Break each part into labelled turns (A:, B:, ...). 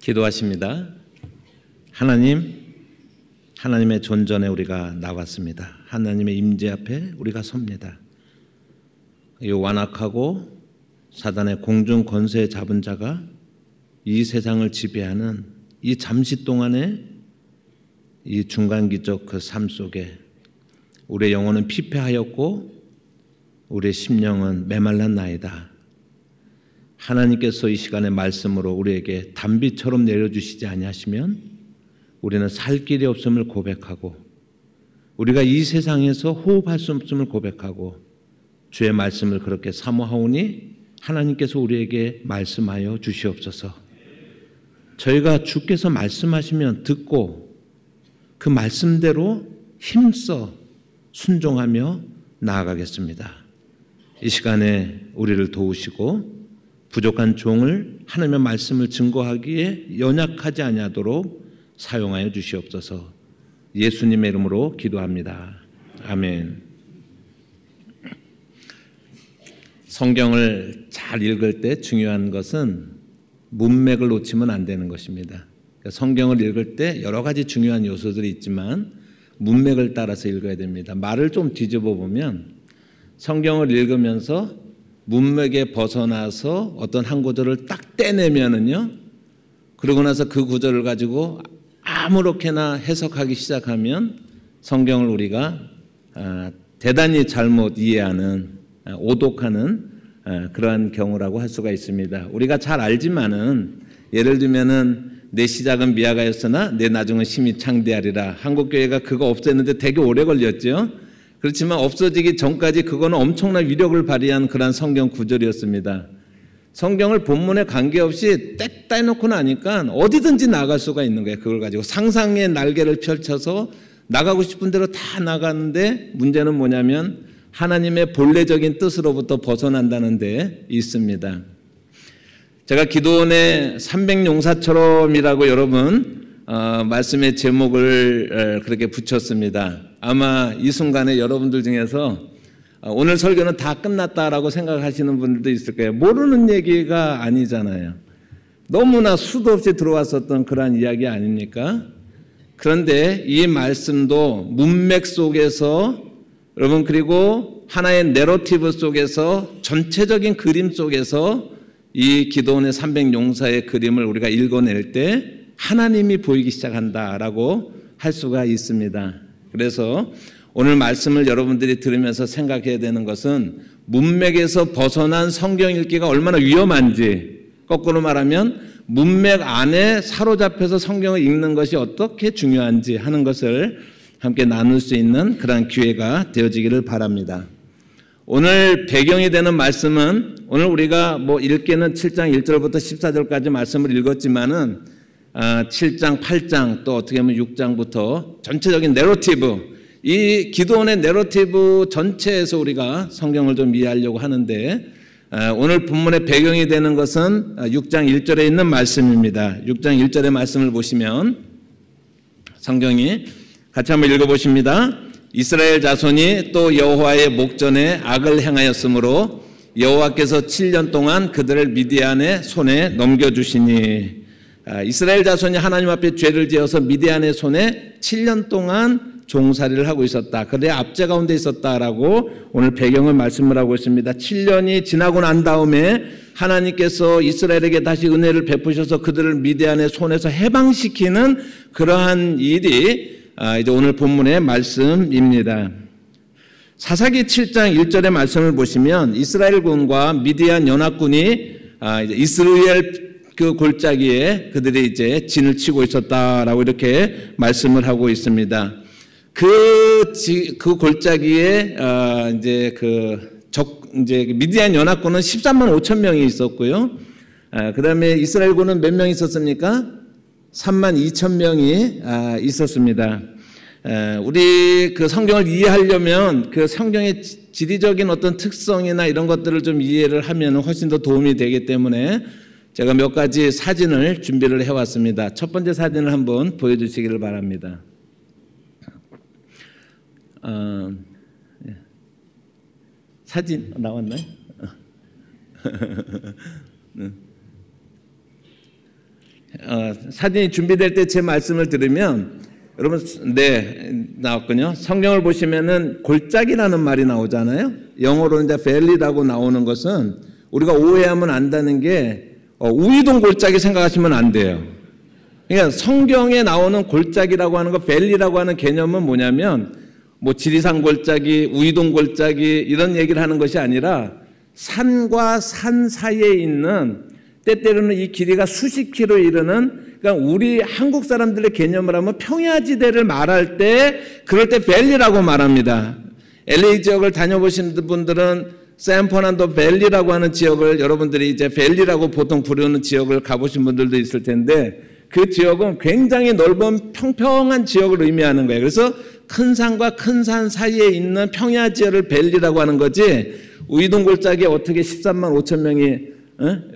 A: 기도하십니다. 하나님, 하나님의 존전에 우리가 나왔습니다. 하나님의 임재 앞에 우리가 섭니다. 이 완악하고 사단의 공중 권세 잡은 자가 이 세상을 지배하는 이 잠시 동안의 이 중간기적 그 삶 속에 우리의 영혼은 피폐하였고 우리의 심령은 메말랐나이다. 하나님께서 이 시간의 말씀으로 우리에게 단비처럼 내려주시지 아니하시면 우리는 살 길이 없음을 고백하고 우리가 이 세상에서 호흡할 수 없음을 고백하고 주의 말씀을 그렇게 사모하오니 하나님께서 우리에게 말씀하여 주시옵소서. 저희가 주께서 말씀하시면 듣고 그 말씀대로 힘써 순종하며 나아가겠습니다. 이 시간에 우리를 도우시고 부족한 종을 하나님의 말씀을 증거하기에 연약하지 아니하도록 사용하여 주시옵소서. 예수님의 이름으로 기도합니다. 아멘. 성경을 잘 읽을 때 중요한 것은 문맥을 놓치면 안 되는 것입니다. 성경을 읽을 때 여러 가지 중요한 요소들이 있지만 문맥을 따라서 읽어야 됩니다. 말을 좀 뒤집어 보면 성경을 읽으면서 문맥에 벗어나서 어떤 한 구절을 딱 떼내면은요, 그러고 나서 그 구절을 가지고 아무렇게나 해석하기 시작하면 성경을 우리가 대단히 잘못 이해하는, 오독하는 그러한 경우라고 할 수가 있습니다. 우리가 잘 알지만은 예를 들면은 내 시작은 미아가였으나 내 나중은 심히 창대하리라. 한국교회가 그거 없앴는데 되게 오래 걸렸죠. 그렇지만 없어지기 전까지 그거는 엄청난 위력을 발휘한 그런 성경 구절이었습니다. 성경을 본문에 관계없이 딱 따놓고 나니까 어디든지 나갈 수가 있는 거예요. 그걸 가지고 상상의 날개를 펼쳐서 나가고 싶은 대로 다 나가는데 문제는 뭐냐면 하나님의 본래적인 뜻으로부터 벗어난다는 데 있습니다. 제가 기도원의 300용사처럼이라고 여러분 말씀의 제목을 그렇게 붙였습니다. 아마 이 순간에 여러분들 중에서 오늘 설교는 다 끝났다라고 생각하시는 분들도 있을 거예요. 모르는 얘기가 아니잖아요. 너무나 수도 없이 들어왔었던 그런 이야기 아닙니까? 그런데 이 말씀도 문맥 속에서 여러분, 그리고 하나의 내러티브 속에서 전체적인 그림 속에서 이 기도원의 300용사의 그림을 우리가 읽어낼 때 하나님이 보이기 시작한다라고 할 수가 있습니다. 그래서 오늘 말씀을 여러분들이 들으면서 생각해야 되는 것은 문맥에서 벗어난 성경 읽기가 얼마나 위험한지, 거꾸로 말하면 문맥 안에 사로잡혀서 성경을 읽는 것이 어떻게 중요한지 하는 것을 함께 나눌 수 있는 그런 기회가 되어지기를 바랍니다. 오늘 배경이 되는 말씀은 오늘 우리가 읽기는 7장 1절부터 14절까지 말씀을 읽었지만은 7장, 8장 또 어떻게 보면 6장부터 전체적인 내러티브, 이 기도원의 내러티브 전체에서 우리가 성경을 좀 이해하려고 하는데 오늘 본문의 배경이 되는 것은 6장 1절에 있는 말씀입니다. 6장 1절의 말씀을 보시면 성경이 같이 한번 읽어보십니다. 이스라엘 자손이 또 여호와의 목전에 악을 행하였으므로 여호와께서 7년 동안 그들을 미디안의 손에 넘겨주시니. 이스라엘 자손이 하나님 앞에 죄를 지어서 미디안의 손에 7년 동안 종살이를 하고 있었다. 그들의 압제 가운데 있었다라고 오늘 배경을 말씀을 하고 있습니다. 7년이 지나고 난 다음에 하나님께서 이스라엘에게 다시 은혜를 베푸셔서 그들을 미디안의 손에서 해방시키는 그러한 일이 이제 오늘 본문의 말씀입니다. 사사기 7장 1절의 말씀을 보시면 이스라엘군과 미디안 연합군이 이제 이스라엘 그 골짜기에 그들이 이제 진을 치고 있었다라고 이렇게 말씀을 하고 있습니다. 그 골짜기에 이제 미디안 연합군은 13만 5천 명이 있었고요. 그 다음에 이스라엘군은 몇 명 있었습니까? 3만 2천 명이 있었습니다. 우리 그 성경을 이해하려면 그 성경의 지리적인 어떤 특성이나 이런 것들을 좀 이해를 하면 훨씬 더 도움이 되기 때문에 제가 몇 가지 사진을 준비를 해왔습니다. 첫 번째 사진을 한번 보여주시기를 바랍니다. 사진 나왔나요? 사진이 준비될 때 제 말씀을 들으면 여러분, 네, 나왔군요. 성경을 보시면은 골짜기라는 말이 나오잖아요. 영어로는 이제 밸리라고 나오는 것은 우리가 오해하면 안다는 게 우이동 골짜기 생각하시면 안 돼요. 그러니까 성경에 나오는 골짜기라고 하는 거, 밸리라고 하는 개념은 뭐냐면 뭐 지리산 골짜기, 우이동 골짜기 이런 얘기를 하는 것이 아니라 산과 산 사이에 있는 때때로는 이 길이가 수십 킬로에 이르는, 그러니까 우리 한국 사람들의 개념을 하면 평야지대를 말할 때 그럴 때 밸리라고 말합니다. LA 지역을 다녀보신 분들은 샌퍼난도 밸리라고 하는 지역을 여러분들이 이제 밸리라고 보통 부르는 지역을 가보신 분들도 있을 텐데 그 지역은 굉장히 넓은 평평한 지역을 의미하는 거예요. 그래서 큰 산과 큰 산 사이에 있는 평야지역을 밸리라고 하는 거지 우이동 골짜기에 어떻게 13만 5천 명이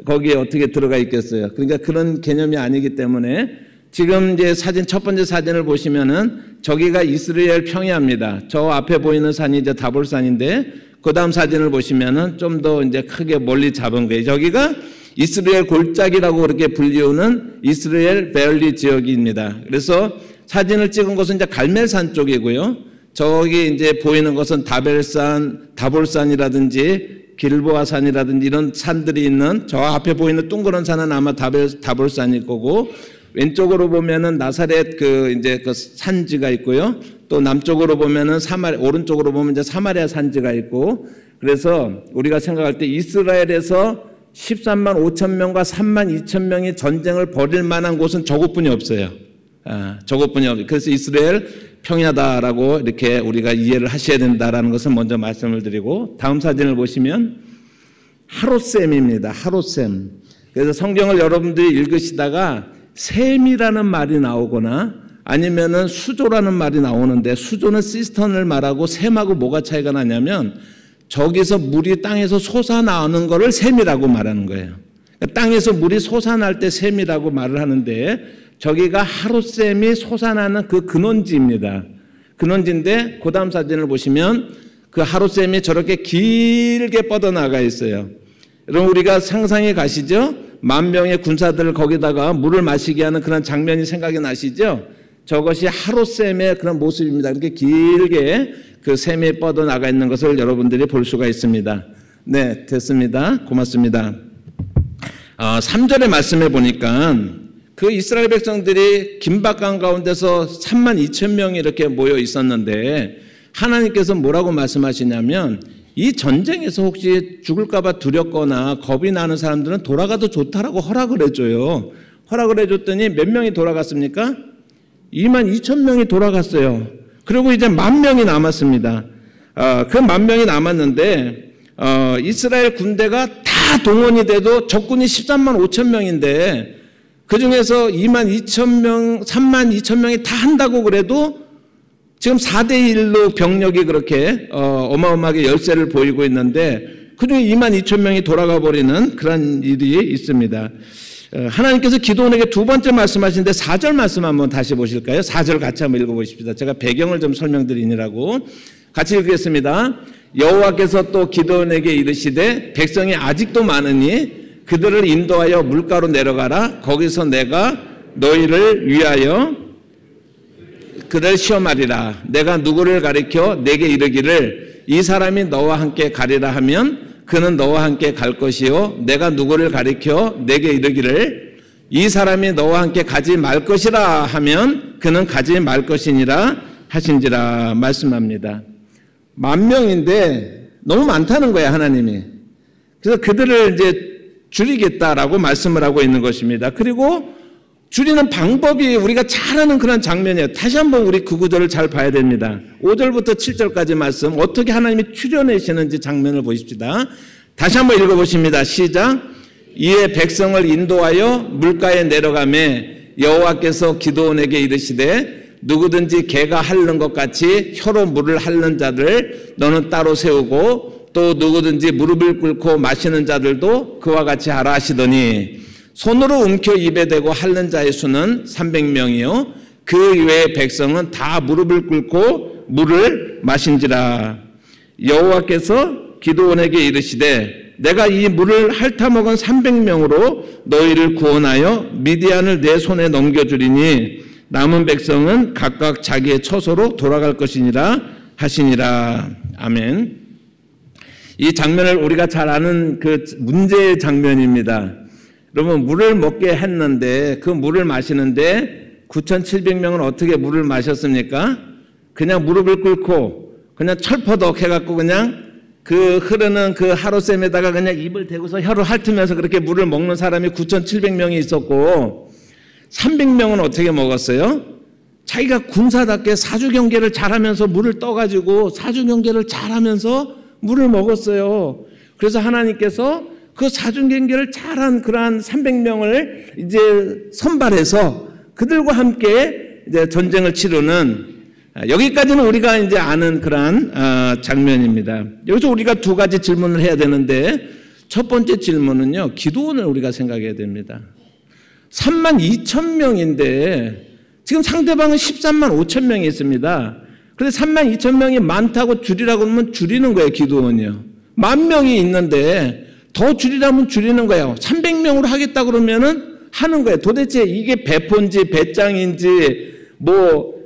A: 거기에 어떻게 들어가 있겠어요. 그러니까 그런 개념이 아니기 때문에 지금 이제 사진, 첫 번째 사진을 보시면은 저기가 이스라엘 평야입니다. 저 앞에 보이는 산이 이제 다볼산인데 그 다음 사진을 보시면은 좀 더 이제 크게 멀리 잡은 거예요. 저기가 이스라엘 골짜기라고 그렇게 불리우는 이스라엘 밸리 지역입니다. 그래서 사진을 찍은 곳은 이제 갈멜산 쪽이고요. 저기 이제 보이는 것은 다벨산, 다볼산이라든지 길보아산이라든지 이런 산들이 있는 저 앞에 보이는 둥그런 산은 아마 다볼산일 거고 왼쪽으로 보면은 나사렛 이제 그 산지가 있고요. 또 남쪽으로 보면은 오른쪽으로 보면 이제 사마리아 산지가 있고 그래서 우리가 생각할 때 이스라엘에서 13만 5천 명과 3만 2천 명이 전쟁을 벌일 만한 곳은 저곳뿐이 없어요. 저것뿐이 없어요. 그래서 이스라엘 평야다라고 이렇게 우리가 이해를 하셔야 된다라는 것을 먼저 말씀을 드리고 다음 사진을 보시면 하롯셈입니다. 하롯셈. 그래서 성경을 여러분들이 읽으시다가 샘이라는 말이 나오거나 아니면은 수조라는 말이 나오는데 수조는 시스턴을 말하고 샘하고 뭐가 차이가 나냐면 저기서 물이 땅에서 솟아나오는 거를 샘이라고 말하는 거예요. 땅에서 물이 솟아날 때 샘이라고 말을 하는데 저기가 하롯셈이 솟아나는 그 근원지입니다. 근원지인데 그 다음 사진을 보시면 그 하롯셈이 저렇게 길게 뻗어나가 있어요. 여러분 우리가 상상해 가시죠? 10,000명의 군사들을 거기다가 물을 마시게 하는 그런 장면이 생각이 나시죠? 저것이 하롯셈의 그런 모습입니다. 이렇게 길게 그 샘이 뻗어나가 있는 것을 여러분들이 볼 수가 있습니다. 네, 됐습니다. 고맙습니다. 3절의 말씀에 보니까 그 이스라엘 백성들이 긴박강 가운데서 3만 2천 명이 이렇게 모여 있었는데 하나님께서 뭐라고 말씀하시냐면 이 전쟁에서 혹시 죽을까 봐 두렵거나 겁이 나는 사람들은 돌아가도 좋다라고 허락을 해줘요. 허락을 해줬더니 몇 명이 돌아갔습니까? 2만 2천 명이 돌아갔어요. 그리고 이제 10,000명이 남았습니다. 그 10,000명이 남았는데 이스라엘 군대가 다 동원이 돼도 적군이 13만 5천 명인데 그 중에서 2만 2천 명, 3만 2천 명이 다 한다고 그래도 지금 4대1로 병력이 그렇게 어마어마하게 열세를 보이고 있는데 그중에 2만 2천 명이 돌아가 버리는 그런 일이 있습니다. 하나님께서 기도원에게 두 번째 말씀하시는데 4절 말씀 한번 다시 보실까요? 4절 같이 한번 읽어보십시다. 제가 배경을 좀 설명드리느라고 같이 읽겠습니다. 여호와께서 또 기도원에게 이르시되 백성이 아직도 많으니 그들을 인도하여 물가로 내려가라. 거기서 내가 너희를 위하여 그를 시험하리라. 내가 누구를 가리켜 내게 이르기를 이 사람이 너와 함께 가리라 하면 그는 너와 함께 갈 것이요 내가 누구를 가리켜 내게 이르기를 이 사람이 너와 함께 가지 말 것이라 하면 그는 가지 말 것이니라 하신지라 말씀합니다. 10,000명인데 너무 많다는 거야 하나님이. 그래서 그들을 이제 줄이겠다라고 말씀을 하고 있는 것입니다. 그리고 줄이는 방법이 우리가 잘 아는 그런 장면이에요. 다시 한번 우리 그 구절을 잘 봐야 됩니다. 5절부터 7절까지 말씀 어떻게 하나님이 추려내시는지 장면을 보십시다. 다시 한번 읽어보십니다. 시작. 이에 백성을 인도하여 물가에 내려가매 여호와께서 기드온에게 이르시되 누구든지 개가 핥는 것 같이 혀로 물을 핥는 자들 너는 따로 세우고 또 누구든지 무릎을 꿇고 마시는 자들도 그와 같이 하라 하시더니 손으로 움켜 입에 대고 핥는 자의 수는 300명이요 그 외의 백성은 다 무릎을 꿇고 물을 마신지라. 여호와께서 기드온에게 이르시되 내가 이 물을 핥아먹은 300명으로 너희를 구원하여 미디안을 내 손에 넘겨주리니 남은 백성은 각각 자기의 처소로 돌아갈 것이니라 하시니라. 아멘. 이 장면을 우리가 잘 아는 그 문제의 장면입니다. 여러분, 물을 먹게 했는데 그 물을 마시는데 9,700명은 어떻게 물을 마셨습니까? 그냥 무릎을 꿇고 그냥 철퍼덕 해갖고 그냥 그 흐르는 그 하루샘에다가 그냥 입을 대고서 혀를 핥으면서 그렇게 물을 먹는 사람이 9,700명이 있었고, 300명은 어떻게 먹었어요? 자기가 군사답게 사주경계를 잘하면서 물을 떠가지고 사주경계를 잘하면서 물을 먹었어요. 그래서 하나님께서 그 사주경계를 잘한 그러한 300명을 이제 선발해서 그들과 함께 이제 전쟁을 치르는, 여기까지는 우리가 이제 아는 그러한 장면입니다. 여기서 우리가 두 가지 질문을 해야 되는데, 첫 번째 질문은요, 기도원을 우리가 생각해야 됩니다. 32,000명인데 지금 상대방은 135,000명이 있습니다. 그런데 32,000명이 많다고 줄이라고 그러면 줄이는 거예요. 기도원이요. 10,000명이 있는데 더 줄이라면 줄이는 거예요. 300명으로 하겠다 그러면은 하는 거예요. 도대체 이게 배포인지 배짱인지 뭐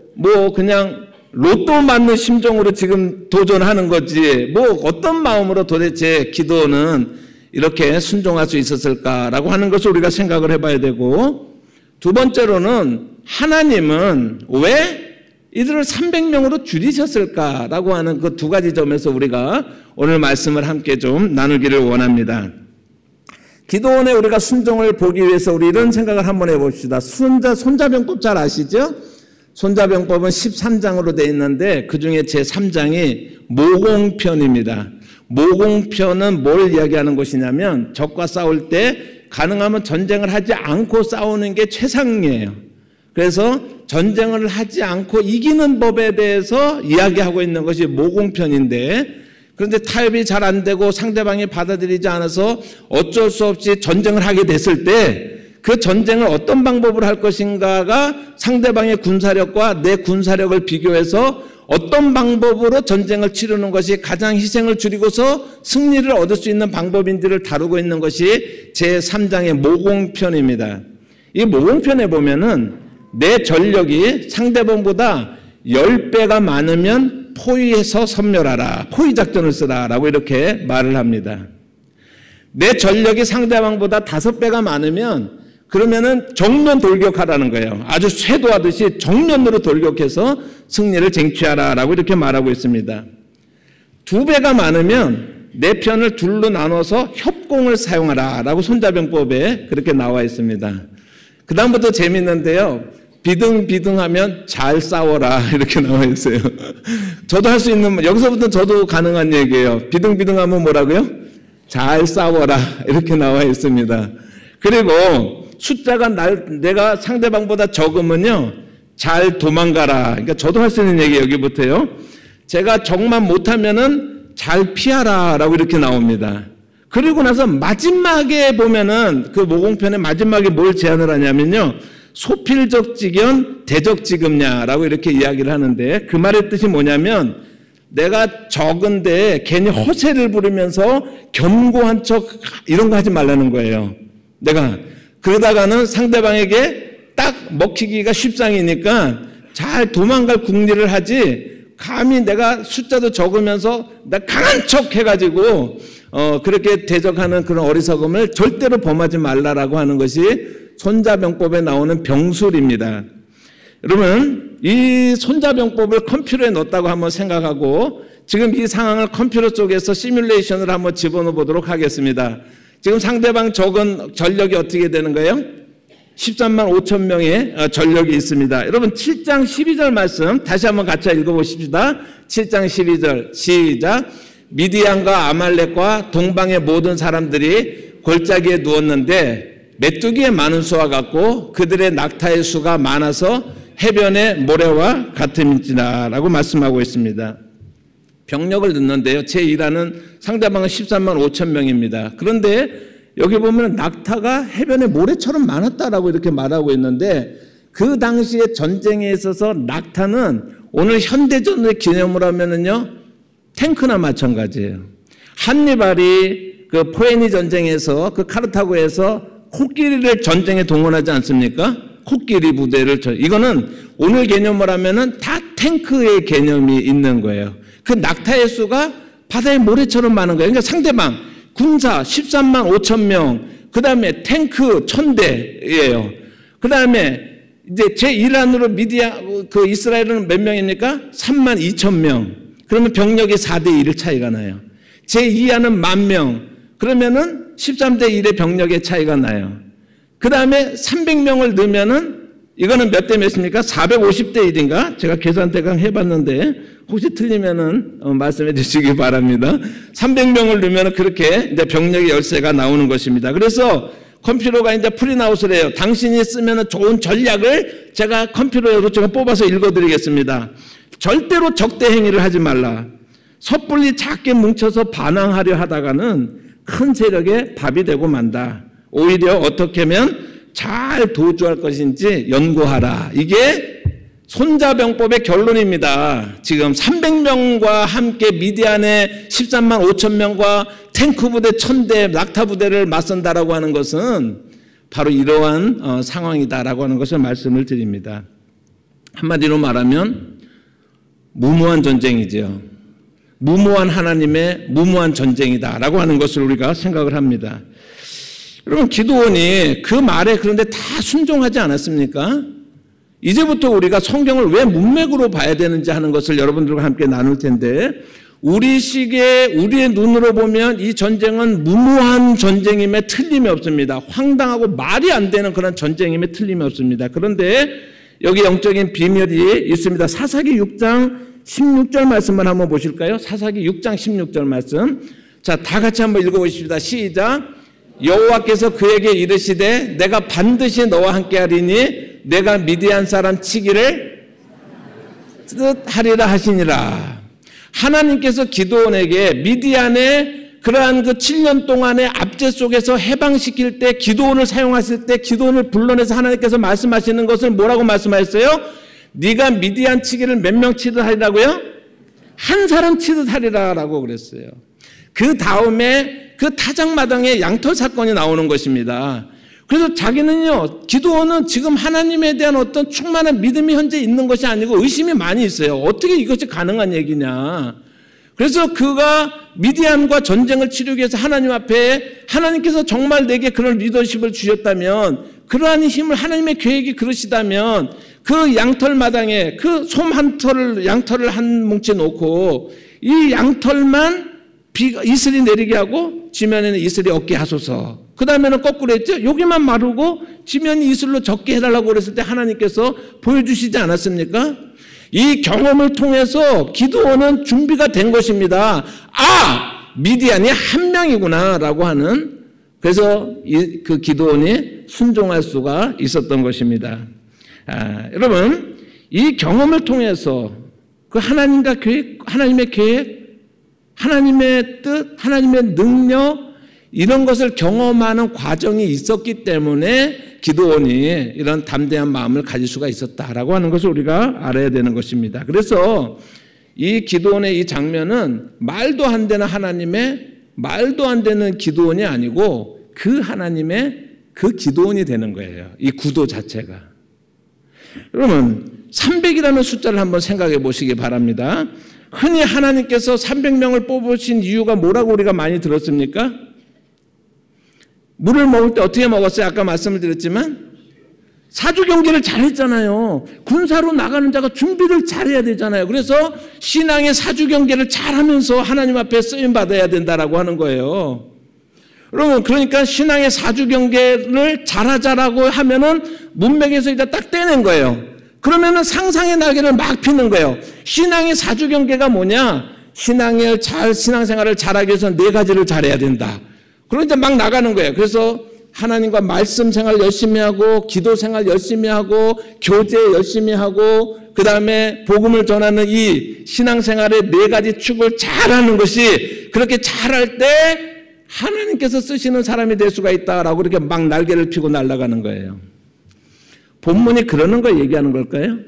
A: 그냥 로또 맞는 심정으로 지금 도전하는 거지, 뭐 어떤 마음으로 도대체 기도는 이렇게 순종할 수 있었을까라고 하는 것을 우리가 생각을 해봐야 되고, 두 번째로는 하나님은 왜 이들을 300명으로 줄이셨을까라고 하는 그 두 가지 점에서 우리가 오늘 말씀을 함께 좀 나누기를 원합니다. 기도원의 우리가 순종을 보기 위해서 우리 이런 생각을 한번 해봅시다. 손자병법 잘 아시죠? 손자병법은 13장으로 되어 있는데 그 중에 제3장이 모공편입니다. 모공편은 뭘 이야기하는 것이냐면 적과 싸울 때 가능하면 전쟁을 하지 않고 싸우는 게 최상이에요. 그래서 전쟁을 하지 않고 이기는 법에 대해서 이야기하고 있는 것이 모공편인데, 그런데 타협이 잘 안 되고 상대방이 받아들이지 않아서 어쩔 수 없이 전쟁을 하게 됐을 때 그 전쟁을 어떤 방법으로 할 것인가가 상대방의 군사력과 내 군사력을 비교해서 어떤 방법으로 전쟁을 치르는 것이 가장 희생을 줄이고서 승리를 얻을 수 있는 방법인지를 다루고 있는 것이 제3장의 모공편입니다. 이 모공편에 보면은 내 전력이 상대방보다 10배가 많으면 포위해서 섬멸하라, 포위작전을 쓰라 라고 이렇게 말을 합니다. 내 전력이 상대방보다 5배가 많으면 그러면은 정면 돌격하라는 거예요. 아주 쇄도하듯이 정면으로 돌격해서 승리를 쟁취하라 라고 이렇게 말하고 있습니다. 2배가 많으면 내 편을 둘로 나눠서 협공을 사용하라 라고 손자병법에 그렇게 나와 있습니다. 그 다음부터 재밌는데요, 비등비등하면 잘 싸워라 이렇게 나와 있어요. 저도 할 수 있는, 여기서부터 저도 가능한 얘기예요. 비등비등하면 뭐라고요? 잘 싸워라 이렇게 나와 있습니다. 그리고 숫자가 내가 상대방보다 적으면요, 잘 도망가라. 그러니까 저도 할 수 있는 얘기 여기부터요. 제가 적만 못하면은 잘 피하라 라고 이렇게 나옵니다. 그리고 나서 마지막에 보면은 그 모공편의 마지막에 뭘 제안을 하냐면요, 소필적지견 대적지급냐라고 이렇게 이야기를 하는데, 그 말의 뜻이 뭐냐면 내가 적은데 괜히 허세를 부르면서 견고한 척 이런 거 하지 말라는 거예요. 내가 그러다가는 상대방에게 딱 먹히기가 쉽상이니까 잘 도망갈 궁리를 하지, 감히 내가 숫자도 적으면서 나 강한 척 해가지고 그렇게 대적하는 그런 어리석음을 절대로 범하지 말라라고 하는 것이 손자병법에 나오는 병술입니다. 여러분, 이 손자병법을 컴퓨터에 넣었다고 한번 생각하고 지금 이 상황을 컴퓨터 쪽에서 시뮬레이션을 한번 집어넣어 보도록 하겠습니다. 지금 상대방 적은 전력이 어떻게 되는 거예요? 13만 5천 명의 전력이 있습니다. 여러분, 7장 12절 말씀 다시 한번 같이 읽어보십시다. 7장 12절 시작. 미디안과 아말렉과 동방의 모든 사람들이 골짜기에 누웠는데 메뚜기의 많은 수와 같고 그들의 낙타의 수가 많아서 해변의 모래와 같음이니라 라고 말씀하고 있습니다. 병력을 넣는데요, 제1화는 상대방은 13만 5천 명입니다. 그런데 여기 보면 낙타가 해변의 모래처럼 많았다라고 이렇게 말하고 있는데, 그 당시에 전쟁에 있어서 낙타는 오늘 현대전의 기념으로 하면은요, 탱크나 마찬가지예요. 한니발이 그 포에니 전쟁에서 그 카르타고에서 코끼리를 전쟁에 동원하지 않습니까? 코끼리 부대를 이거는 오늘 개념으로 하면은 다 탱크의 개념이 있는 거예요. 그 낙타의 수가 바다의 모래처럼 많은 거예요. 그러니까 상대방 군사 13만 5천 명, 그 다음에 탱크 1000대예요. 그 다음에 이제 제1항으로 그 이스라엘은 몇 명입니까? 3만 2천 명. 그러면 병력이 4대 1의 차이가 나요. 제2항은 10,000명. 그러면은 13대 1의 병력의 차이가 나요. 그 다음에 300명을 넣으면은 이거는 몇 대 몇입니까? 450대 1인가? 제가 계산 대강 해봤는데 혹시 틀리면은 말씀해 주시기 바랍니다. 300명을 넣으면 그렇게 이제 병력의 열세가 나오는 것입니다. 그래서 컴퓨터가 이제 프린아웃을 해요. 당신이 쓰면 좋은 전략을 제가 컴퓨터로 제가 뽑아서 읽어드리겠습니다. 절대로 적대 행위를 하지 말라. 섣불리 작게 뭉쳐서 반항하려 하다가는 큰 세력의 밥이 되고 만다. 오히려 어떻게 하면 잘 도주할 것인지 연구하라. 이게 손자병법의 결론입니다. 지금 300명과 함께 미디안의 13만 5천 명과 탱크 부대 1000대 낙타 부대를 맞선다라고 하는 것은 바로 이러한 상황이다라고 하는 것을 말씀을 드립니다. 한마디로 말하면 무모한 전쟁이죠. 무모한 하나님의 무모한 전쟁이다라고 하는 것을 우리가 생각을 합니다. 여러분 기드온이 그 말에 그런데 다 순종하지 않았습니까? 이제부터 우리가 성경을 왜 문맥으로 봐야 되는지 하는 것을 여러분들과 함께 나눌 텐데 우리 시기에 우리의 눈으로 보면 이 전쟁은 무모한 전쟁임에 틀림이 없습니다. 황당하고 말이 안 되는 그런 전쟁임에 틀림이 없습니다. 그런데 여기 영적인 비밀이 있습니다. 사사기 6장 16절 말씀만 한번 보실까요? 사사기 6장 16절 말씀. 자, 다 같이 한번 읽어보십시다. 시작. 여호와께서 그에게 이르시되 내가 반드시 너와 함께하리니 내가 미디안 사람 치기를 뜻하리라 하시니라. 하나님께서 기드온에게 미디안의 그러한 그 7년 동안의 압제 속에서 해방시킬 때 기드온을 사용하실 때 기드온을 불러내서 하나님께서 말씀하시는 것을 뭐라고 말씀하셨어요? 네가 미디안 치기를 몇 명 치듯 하리라고요? 한 사람 치듯 하리라라고 그랬어요. 그 다음에 그 타작마당에 양털 사건이 나오는 것입니다. 그래서 자기는요, 기드온은 지금 하나님에 대한 어떤 충만한 믿음이 현재 있는 것이 아니고 의심이 많이 있어요. 어떻게 이것이 가능한 얘기냐. 그래서 그가 미디안과 전쟁을 치르기 위해서 하나님 앞에 하나님께서 정말 내게 그런 리더십을 주셨다면 그러한 힘을 하나님의 계획이 그러시다면 그 양털마당에 그 솜 한 털을 양털을 한 뭉치 놓고 이 양털만 이슬이 내리게 하고 지면에는 이슬이 없게 하소서. 그 다음에는 거꾸로 했죠. 여기만 마르고 지면이 이슬로 적게 해달라고 그랬을 때 하나님께서 보여주시지 않았습니까? 이 경험을 통해서 기드온은 준비가 된 것입니다. 아! 미디안이 한 명이구나 라고 하는, 그래서 그 기드온이 순종할 수가 있었던 것입니다. 여러분, 이 경험을 통해서 그 하나님과 계획, 하나님의 계획, 하나님의 뜻, 하나님의 능력, 이런 것을 경험하는 과정이 있었기 때문에 기드온이 이런 담대한 마음을 가질 수가 있었다라고 하는 것을 우리가 알아야 되는 것입니다. 그래서 이 기드온의 이 장면은 말도 안 되는 하나님의 말도 안 되는 기드온이 아니고 그 하나님의 그 기드온이 되는 거예요. 이 구도 자체가. 여러분 300이라는 숫자를 한번 생각해 보시기 바랍니다. 흔히 하나님께서 300명을 뽑으신 이유가 뭐라고 우리가 많이 들었습니까? 물을 먹을 때 어떻게 먹었어요? 아까 말씀을 드렸지만 사주 경계를 잘했잖아요. 군사로 나가는 자가 준비를 잘해야 되잖아요. 그래서 신앙의 사주 경계를 잘하면서 하나님 앞에 쓰임 받아야 된다라고 하는 거예요. 여러분 그러니까 신앙의 사주 경계를 잘하자라고 하면은 문맥에서 이제 딱 떼낸 거예요. 그러면은 상상의 날개를 막 피는 거예요. 신앙의 사주 경계가 뭐냐? 신앙생활을 잘하기 위해서 4가지를 잘해야 된다. 그러니까 막 나가는 거예요. 그래서 하나님과 말씀 생활 열심히 하고 기도 생활 열심히 하고 교제 열심히 하고 그 다음에 복음을 전하는 이 신앙생활의 4가지 축을 잘하는 것이 그렇게 잘할 때 하나님께서 쓰시는 사람이 될 수가 있다라고 이렇게 막 날개를 펴고 날아가는 거예요. 본문이 그러는 걸 얘기하는 걸까요?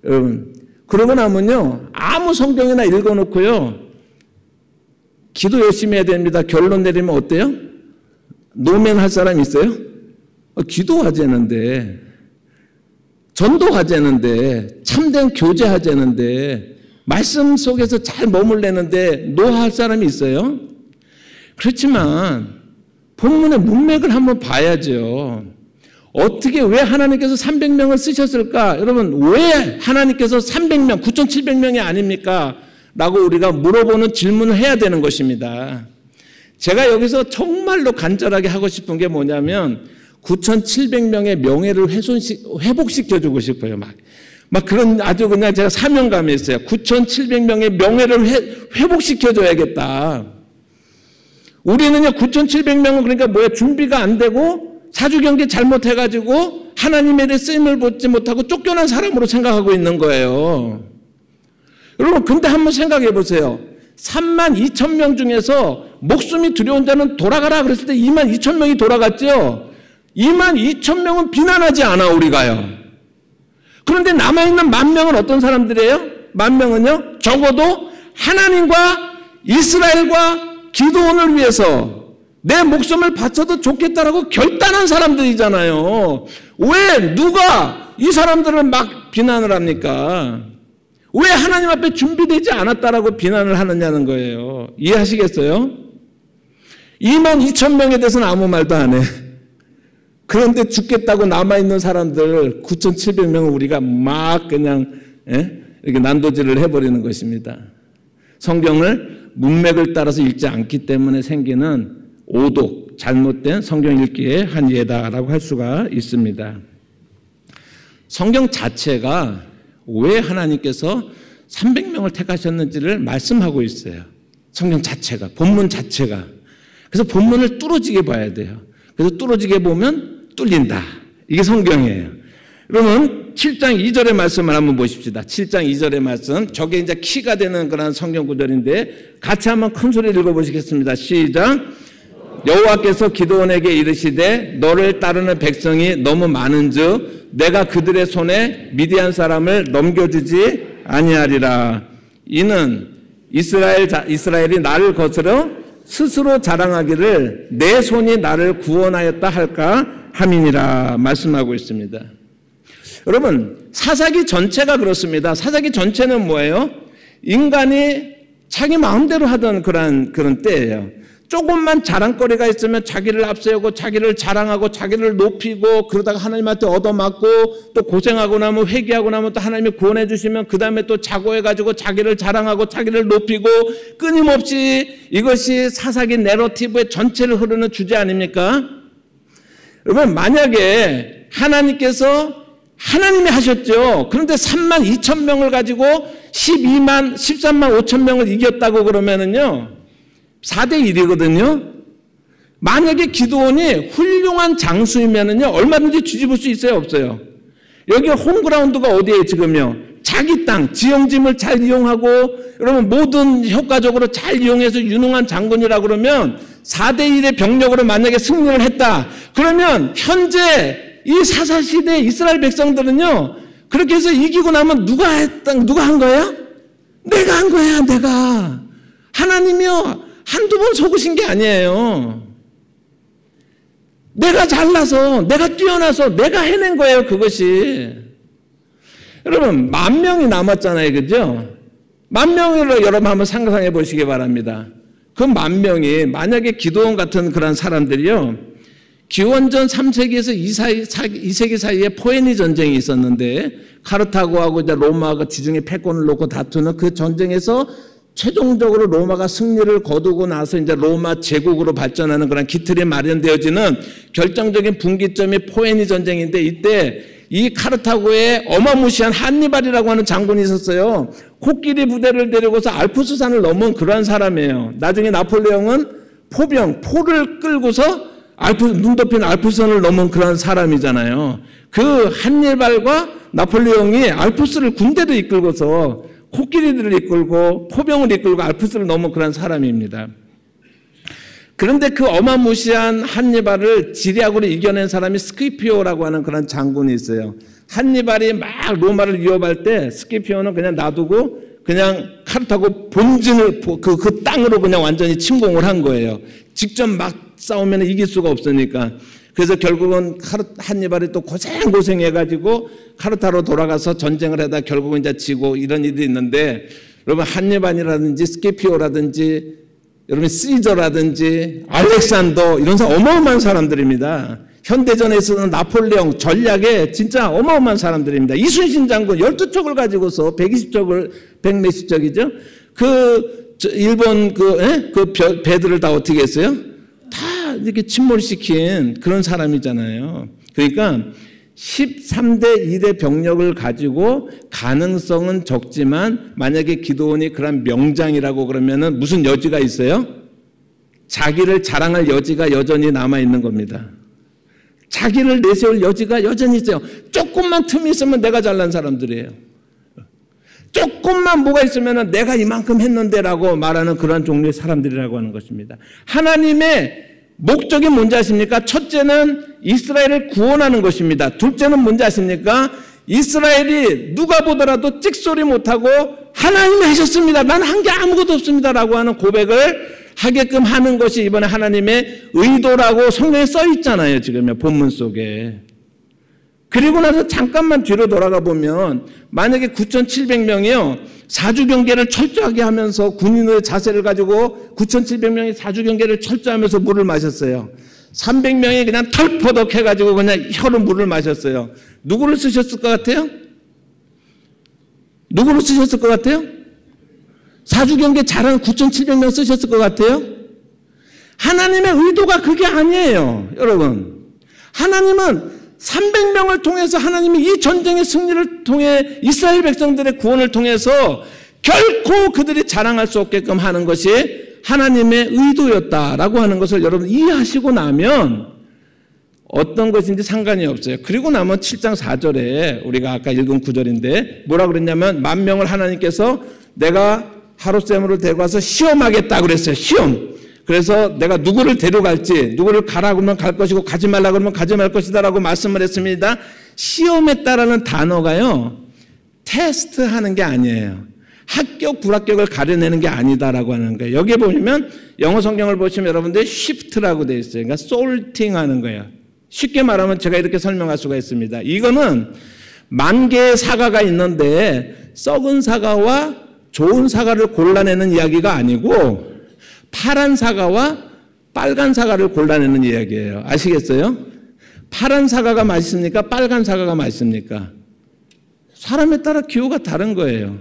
A: 여러분 그러고 나면요 아무 성경이나 읽어놓고요 기도 열심히 해야 됩니다. 결론 내리면 어때요? 노면 할 사람 있어요? 기도하자는데, 전도하자는데, 참된 교제하자는데, 말씀 속에서 잘 머물려는데 노할 사람이 있어요? 그렇지만 본문의 문맥을 한번 봐야죠. 어떻게 왜 하나님께서 300명을 쓰셨을까? 여러분, 왜 하나님께서 300명, 9,700명이 아닙니까? 라고 우리가 물어보는 질문을 해야 되는 것입니다. 제가 여기서 정말로 간절하게 하고 싶은 게 뭐냐면 9,700명의 명예를 회복시켜주고 싶어요. 막 그런 아주 그냥 제가 사명감이 있어요. 9,700명의 명예를 회복시켜줘야겠다. 우리는요, 9,700명은 그러니까 뭐야, 준비가 안 되고 사주경계 잘못해가지고 하나님에 대해 쓰임을 받지 못하고 쫓겨난 사람으로 생각하고 있는 거예요. 여러분, 근데 한번 생각해 보세요. 32,000명 중에서 목숨이 두려운 자는 돌아가라 그랬을 때 22,000명이 돌아갔죠. 22,000명은 비난하지 않아, 우리가요. 그런데 남아있는 10,000명은 어떤 사람들이에요? 10,000명은요, 적어도 하나님과 이스라엘과 기도원을 위해서 내 목숨을 바쳐도 좋겠다라고 결단한 사람들이잖아요. 왜 누가 이 사람들을 막 비난을 합니까? 왜 하나님 앞에 준비되지 않았다라고 비난을 하느냐는 거예요. 이해하시겠어요? 22,000명에 대해서는 아무 말도 안 해. 그런데 죽겠다고 남아있는 사람들 9,700명을 우리가 막 그냥 이렇게 난도질을 해버리는 것입니다. 성경을 문맥을 따라서 읽지 않기 때문에 생기는 오독, 잘못된 성경 읽기의 한 예다라고 할 수가 있습니다. 성경 자체가 왜 하나님께서 300명을 택하셨는지를 말씀하고 있어요. 성경 자체가, 본문 자체가. 그래서 본문을 뚫어지게 봐야 돼요. 그래서 뚫어지게 보면 뚫린다. 이게 성경이에요. 그러면 7장 2절의 말씀을 한번 보십시다. 7장 2절의 말씀. 저게 이제 키가 되는 그런 성경 구절인데 같이 한번 큰 소리를 읽어보시겠습니다. 시작. 여호와께서 기드온에게 이르시되 너를 따르는 백성이 너무 많은즉 내가 그들의 손에 미디안 사람을 넘겨주지 아니하리라. 이는 이스라엘이 나를 거스러 스스로 자랑하기를 내 손이 나를 구원하였다 할까 함이니라 말씀하고 있습니다. 여러분, 사사기 전체가 그렇습니다. 사사기 전체는 뭐예요? 인간이 자기 마음대로 하던 그런 때예요. 조금만 자랑거리가 있으면 자기를 앞세우고 자기를 자랑하고 자기를 높이고 그러다가 하나님한테 얻어맞고 또 고생하고 나면 회개하고 나면 또 하나님이 구원해 주시면 그 다음에 또 자고해가지고 자기를 자랑하고 자기를 높이고 끊임없이 이것이 사사기 내러티브의 전체를 흐르는 주제 아닙니까? 여러분, 만약에 하나님이 하셨죠. 그런데 32,000명을 가지고 13만 5,000명을 이겼다고 그러면은요 4대 1이거든요. 만약에 기드온이 훌륭한 장수이면은요 얼마든지 뒤집을 수 있어요, 없어요? 여기 홈그라운드가 어디에 지금요? 자기 땅, 지형짐을 잘 이용하고 여러분 모든 효과적으로 잘 이용해서 유능한 장군이라 그러면 4대 1의 병력으로 만약에 승리를 했다. 그러면 현재 이 사사시대 이스라엘 백성들은요 그렇게 해서 이기고 나면 누가 한 거야? 내가 한 거야, 내가. 하나님이요 한두 번 속으신 게 아니에요. 내가 잘나서, 내가 뛰어나서, 내가 해낸 거예요, 그것이. 여러분, 10,000명이 남았잖아요, 그죠? 10,000명으로 여러분 한번 상상해 보시기 바랍니다. 그 10,000명이 만약에 기드온 같은 그런 사람들이요, 기원전 3세기에서 2세기 사이에 포에니 전쟁이 있었는데, 카르타고하고 이제 로마가 지중해 패권을 놓고 다투는 그 전쟁에서 최종적으로 로마가 승리를 거두고 나서 이제 로마 제국으로 발전하는 그런 기틀이 마련되어지는 결정적인 분기점이 포에니 전쟁인데 이때 이 카르타고에 어마무시한 한니발이라고 하는 장군이 있었어요. 코끼리 부대를 데리고서 알프스산을 넘은 그런 사람이에요. 나중에 나폴레옹은 포를 끌고서 눈 덮인 알프스산을 넘은 그런 사람이잖아요. 그 한니발과 나폴레옹이 알프스를 군대도 이끌고서 코끼리들을 이끌고 포병을 이끌고 알프스를 넘은 그런 사람입니다. 그런데 그 어마무시한 한니발을 지략으로 이겨낸 사람이 스키피오라고 하는 그런 장군이 있어요. 한니발이 막 로마를 위협할 때 스키피오는 그냥 놔두고 그냥 카르타고 본진을 그 땅으로 그냥 완전히 침공을 한 거예요. 직접 막 싸우면 이길 수가 없으니까. 그래서 결국은 한니발이 또 고생해가지고 카르타로 돌아가서 전쟁을 하다 결국은 이제 지고 이런 일이 있는데, 여러분 한니발이라든지 스키피오라든지 여러분 시저라든지 알렉산더 이런 사람 어마어마한 사람들입니다. 현대전에서는 나폴레옹 전략에 진짜 어마어마한 사람들입니다. 이순신 장군 12척을 가지고서 120척을 100몇십 척이죠. 그 일본 그 배들을 다 어떻게 했어요? 다 이렇게 침몰시킨 그런 사람이잖아요. 그러니까 13대 2대 병력을 가지고 가능성은 적지만 만약에 기드온이 그런 명장이라고 그러면은 무슨 여지가 있어요? 자기를 자랑할 여지가 여전히 남아있는 겁니다. 자기를 내세울 여지가 여전히 있어요. 조금만 틈이 있으면 내가 잘난 사람들이에요. 조금만 뭐가 있으면 내가 이만큼 했는데라고 말하는 그런 종류의 사람들이라고 하는 것입니다. 하나님의 목적이 뭔지 아십니까? 첫째는 이스라엘을 구원하는 것입니다. 둘째는 뭔지 아십니까? 이스라엘이 누가 보더라도 찍소리 못하고 하나님이 하셨습니다. 난 한 게 아무것도 없습니다라고 하는 고백을 하게끔 하는 것이 이번에 하나님의 의도라고 성경에 써 있잖아요. 지금 본문 속에. 그리고 나서 잠깐만 뒤로 돌아가 보면 만약에 9,700명이요. 사주경계를 철저하게 하면서 군인의 자세를 가지고 9,700명이 사주경계를 철저하면서 물을 마셨어요. 300명이 그냥 털퍼덕 해가지고 그냥 혀로 물을 마셨어요. 누구를 쓰셨을 것 같아요? 누구를 쓰셨을 것 같아요? 사주경계 잘하는 9,700명 쓰셨을 것 같아요? 하나님의 의도가 그게 아니에요. 여러분. 하나님은 300명을 통해서 하나님이 이 전쟁의 승리를 통해 이스라엘 백성들의 구원을 통해서 결코 그들이 자랑할 수 없게끔 하는 것이 하나님의 의도였다라고 하는 것을 여러분 이해하시고 나면 어떤 것인지 상관이 없어요. 그리고 나면 7장 4절에 우리가 아까 읽은 구절인데 뭐라 그랬냐면 10,000명을 하나님께서 내가 하룻샘으로 데려가서 시험하겠다 그랬어요. 시험. 그래서 내가 누구를 데려갈지 누구를 가라 그러면 갈 것이고 가지 말라 그러면 가지 말 것이다 라고 말씀을 했습니다. 시험했다라는 단어가요. 테스트하는 게 아니에요. 합격 불합격을 가려내는 게 아니다라고 하는 거예요. 여기에 보시면 영어 성경을 보시면 여러분들 shift라고 되어 있어요. 그러니까 sorting하는 거예요. 쉽게 말하면 제가 이렇게 설명할 수가 있습니다. 이거는 10,000개의 사과가 있는데 썩은 사과와 좋은 사과를 골라내는 이야기가 아니고 파란 사과와 빨간 사과를 골라내는 이야기예요. 아시겠어요? 파란 사과가 맛있습니까? 빨간 사과가 맛있습니까? 사람에 따라 기호가 다른 거예요.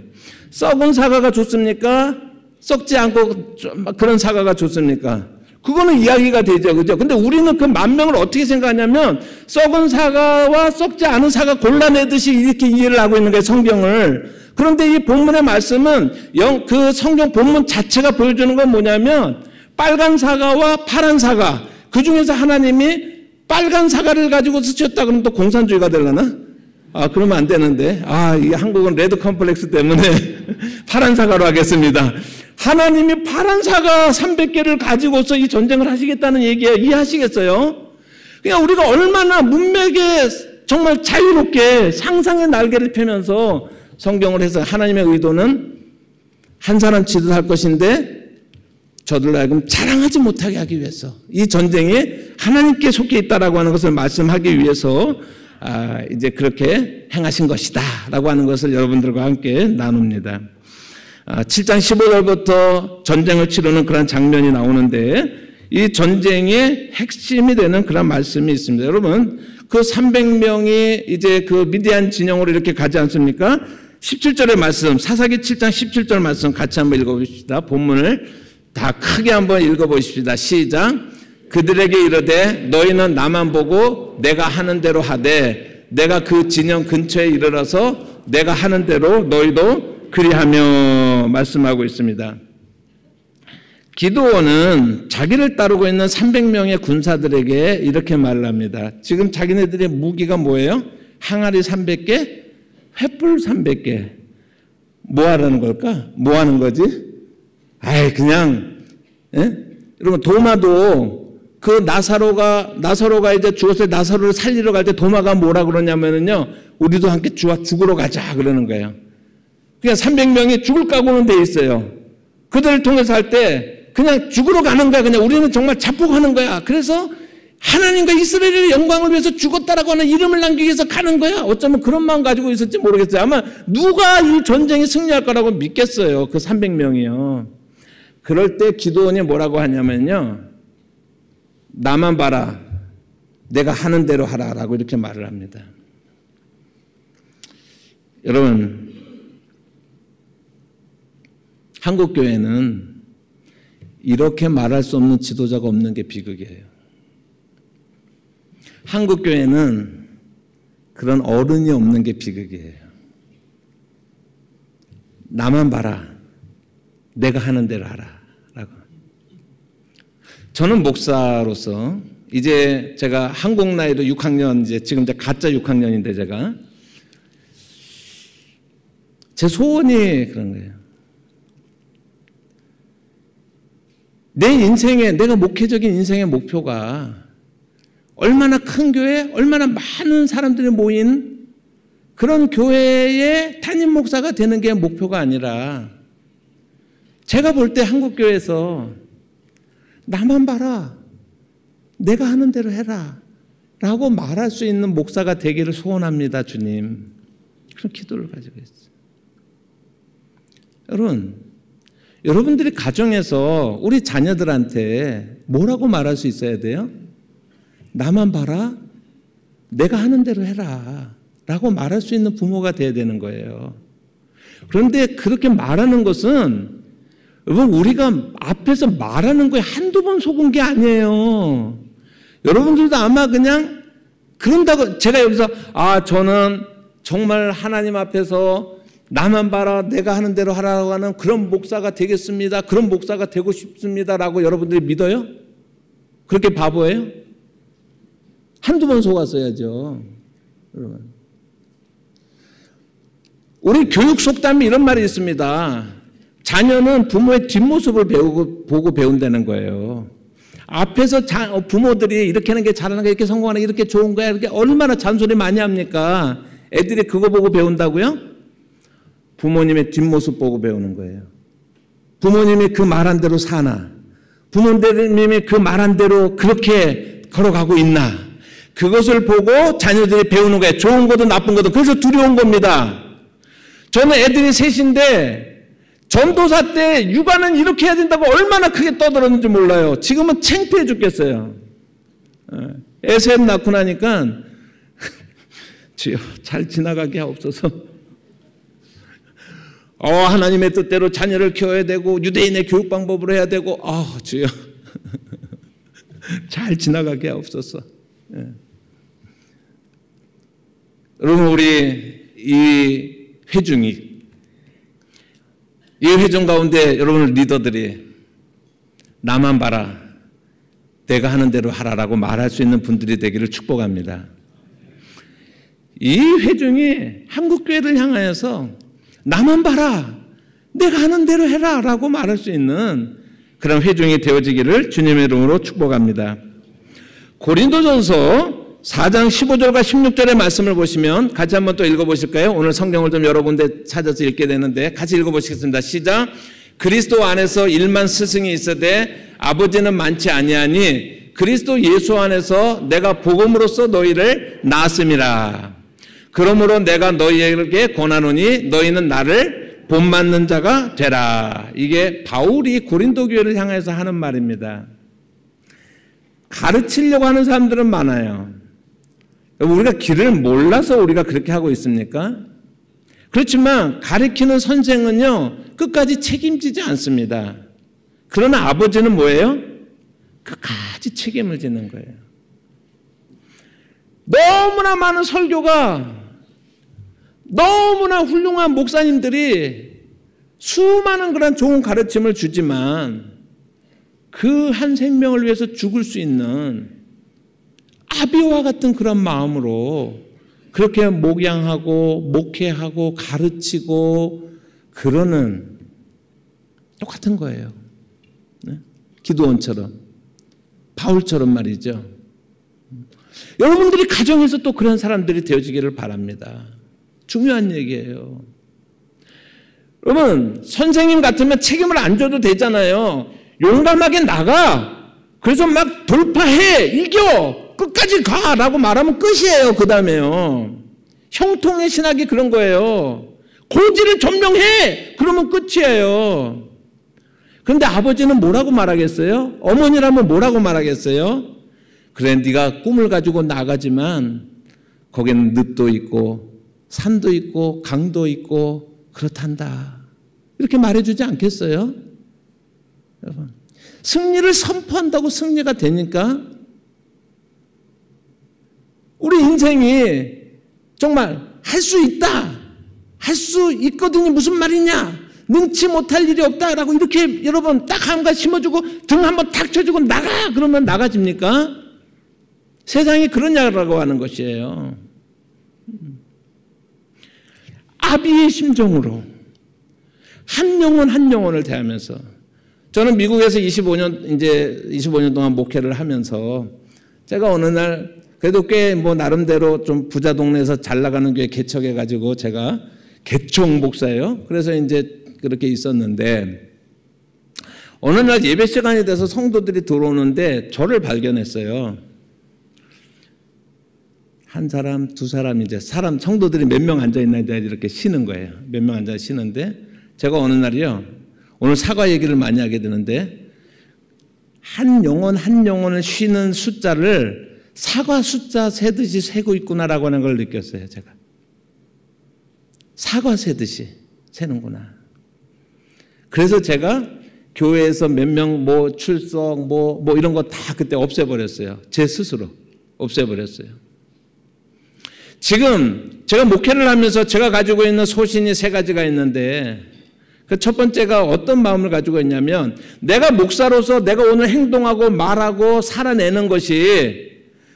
A: 썩은 사과가 좋습니까? 썩지 않고 그런 사과가 좋습니까? 그거는 이야기가 되죠. 그죠? 근데 우리는 그 10,000명을 어떻게 생각하냐면 썩은 사과와 썩지 않은 사과 골라내듯이 이렇게 이해를 하고 있는 거예요. 성경을. 그런데 이 본문의 말씀은 그 성경 본문 자체가 보여주는 건 뭐냐면 빨간 사과와 파란 사과 그 중에서 하나님이 빨간 사과를 가지고 쓰셨다 그러면 또 공산주의가 되려나? 그러면 안 되는데 이 한국은 레드 컴플렉스 때문에 파란 사과로 하겠습니다. 하나님이 파란 사과 300개를 가지고서 이 전쟁을 하시겠다는 얘기예요. 이해하시겠어요? 그러니까 우리가 얼마나 문맥에 정말 자유롭게 상상의 날개를 펴면서 성경을 해서 하나님의 의도는 한 사람 지도할 것인데 저들로 하여금 자랑하지 못하게 하기 위해서 이 전쟁이 하나님께 속해 있다라고 하는 것을 말씀하기 위해서 이제 그렇게 행하신 것이다 라고 하는 것을 여러분들과 함께 나눕니다. 7장 15절부터 전쟁을 치르는 그런 장면이 나오는데 이 전쟁의 핵심이 되는 그런 말씀이 있습니다. 여러분 그 300명이 이제 그 미디안 진영으로 이렇게 가지 않습니까? 17절의 말씀, 사사기 7장 17절 말씀 같이 한번 읽어보십시다. 본문을 다 크게 한번 읽어보십시다. 시작. 그들에게 이르되 너희는 나만 보고 내가 하는 대로 하되 내가 그 진영 근처에 이르러서 내가 하는 대로 너희도 그리하며 말씀하고 있습니다. 기드온은 자기를 따르고 있는 300명의 군사들에게 이렇게 말을 합니다. 지금 자기네들의 무기가 뭐예요? 항아리 300개? 횃불 300개. 뭐 하라는 걸까? 뭐 하는 거지? 그냥, 여러분, 도마도 그 나사로가 이제 죽었을 때 나사로를 살리러 갈 때 도마가 뭐라 그러냐면요. 우리도 함께 죽으러 가자 그러는 거예요. 그냥 300명이 죽을 각오는 돼 있어요. 그들을 통해서 할 때 그냥 죽으러 가는 거야. 그냥 우리는 정말 자폭하는 거야. 그래서 하나님과 이스라엘의 영광을 위해서 죽었다라고 하는 이름을 남기기 위해서 가는 거야. 어쩌면 그런 마음 가지고 있을지 모르겠어요. 아마 누가 이 전쟁에 승리할 거라고 믿겠어요. 그 300명이요. 그럴 때 기드온이 뭐라고 하냐면요. 나만 봐라. 내가 하는 대로 하라라고 이렇게 말을 합니다. 여러분, 한국교회는 이렇게 말할 수 없는 지도자가 없는 게 비극이에요. 한국교회는 그런 어른이 없는 게 비극이에요. 나만 봐라. 내가 하는 대로 하라. 라고. 저는 목사로서 이제 제가 한국 나이로 6학년, 지금 가짜 6학년인데 제가 제 소원이 그런 거예요. 내 인생에, 내가 목회적인 인생의 목표가 얼마나 큰 교회, 얼마나 많은 사람들이 모인 그런 교회의 담임 목사가 되는 게 목표가 아니라 제가 볼 때 한국교회에서 나만 봐라. 내가 하는 대로 해라. 라고 말할 수 있는 목사가 되기를 소원합니다, 주님. 그런 기도를 가지고 있어요. 여러분들이 가정에서 우리 자녀들한테 뭐라고 말할 수 있어야 돼요? 나만 봐라. 내가 하는 대로 해라. 라고 말할 수 있는 부모가 돼야 되는 거예요. 그런데 그렇게 말하는 것은 여러분 우리가 앞에서 말하는 거에 한두 번 속은 게 아니에요. 여러분들도 아마 그냥 그런다고 제가 여기서 저는 정말 하나님 앞에서 나만 봐라 내가 하는 대로 하라고 하는 그런 목사가 되겠습니다. 그런 목사가 되고 싶습니다라고 여러분들이 믿어요? 그렇게 바보예요? 한두 번 속았어야죠. 여러분. 우리 교육 속담에 이런 말이 있습니다. 자녀는 부모의 뒷모습을 보고 배운다는 거예요. 앞에서 부모들이 이렇게 하는 게 잘하는 게 이렇게 성공하는 게 이렇게 좋은 거야. 이렇게 얼마나 잔소리 많이 합니까? 애들이 그거 보고 배운다고요? 부모님의 뒷모습 보고 배우는 거예요. 부모님이 그 말한 대로 사나? 부모님이 그 말한 대로 그렇게 걸어가고 있나? 그것을 보고 자녀들이 배우는 거예요. 좋은 거든 나쁜 거든. 그래서 두려운 겁니다. 저는 애들이 셋인데 전도사 때 육아는 이렇게 해야 된다고 얼마나 크게 떠들었는지 몰라요. 지금은 창피해 죽겠어요. 애 셋 낳고 나니까 주여 잘 지나가게 하옵소서. 하나님의 뜻대로 자녀를 키워야 되고 유대인의 교육 방법으로 해야 되고 주여 잘 지나가게 하옵소서. 여러분 우리 이 회중 가운데 여러분 리더들이 나만 봐라 내가 하는 대로 하라라고 말할 수 있는 분들이 되기를 축복합니다. 이 회중이 한국교회를 향하여서 나만 봐라 내가 하는 대로 해라 라고 말할 수 있는 그런 회중이 되어지기를 주님의 이름으로 축복합니다. 고린도전서 4장 15절과 16절의 말씀을 보시면 같이 한번 또 읽어보실까요? 오늘 성경을 좀 여러 군데 찾아서 읽게 되는데 같이 읽어보시겠습니다. 시작. 그리스도 안에서 일만 스승이 있으되 아버지는 많지 아니하니 그리스도 예수 안에서 내가 복음으로써 너희를 낳았음이라. 그러므로 내가 너희에게 권하노니 너희는 나를 본받는 자가 되라. 이게 바울이 고린도 교회를 향해서 하는 말입니다. 가르치려고 하는 사람들은 많아요. 우리가 길을 몰라서 우리가 그렇게 하고 있습니까? 그렇지만 가르치는 선생은요 끝까지 책임지지 않습니다. 그러나 아버지는 뭐예요? 끝까지 책임을 지는 거예요. 너무나 많은 설교가 너무나 훌륭한 목사님들이 수많은 그런 좋은 가르침을 주지만 그 한 생명을 위해서 죽을 수 있는 아비와 같은 그런 마음으로 그렇게 목양하고 목회하고 가르치고 그러는 똑같은 거예요. 네? 기드온처럼 바울처럼 말이죠. 여러분들이 가정에서 또 그런 사람들이 되어지기를 바랍니다. 중요한 얘기예요. 여러분, 선생님 같으면 책임을 안 져도 되잖아요. 용감하게 나가. 그래서 막 돌파해. 이겨. 끝까지 가. 라고 말하면 끝이에요. 그 다음에요. 형통의 신학이 그런 거예요. 고지를 점령해. 그러면 끝이에요. 그런데 아버지는 뭐라고 말하겠어요? 어머니라면 뭐라고 말하겠어요? 그래, 네가 꿈을 가지고 나가지만 거기는 늪도 있고 산도 있고 강도 있고 그렇단다. 이렇게 말해주지 않겠어요? 여러분, 승리를 선포한다고 승리가 되니까 우리 인생이 정말 할 수 있다, 할 수 있거든요. 무슨 말이냐? 능치 못할 일이 없다라고 이렇게 여러분 딱 한 가지 심어주고 등 한번 탁 쳐주고 나가! 그러면 나가집니까? 세상이 그러냐라고 하는 것이에요. 아비의 심정으로 한 영혼 한 영혼을 대하면서, 저는 미국에서 25년 동안 목회를 하면서 제가 어느 날 그래도 꽤 뭐 나름대로 좀 부자 동네에서 잘 나가는 교회 개척해가지고 제가 개총 목사예요. 그래서 이제 그렇게 있었는데 어느 날 예배 시간이 돼서 성도들이 들어오는데 저를 발견했어요. 한 사람, 두 사람, 이제 성도들이 몇 명 앉아있나 이렇게 쉬는 거예요. 몇 명 앉아 쉬는데 제가 어느 날이요, 오늘 사과 얘기를 많이 하게 되는데 한 영혼 한 영혼을 쉬는 숫자를 사과 숫자 세듯이 세고 있구나라고 하는 걸 느꼈어요. 제가 사과 세듯이 세는구나. 그래서 제가 교회에서 몇 명 뭐 출석 뭐 이런 거 다 그때 없애버렸어요. 제 스스로 없애버렸어요. 지금 제가 목회를 하면서 제가 가지고 있는 소신이 세 가지가 있는데 그 첫 번째가 어떤 마음을 가지고 있냐면, 내가 목사로서 내가 오늘 행동하고 말하고 살아내는 것이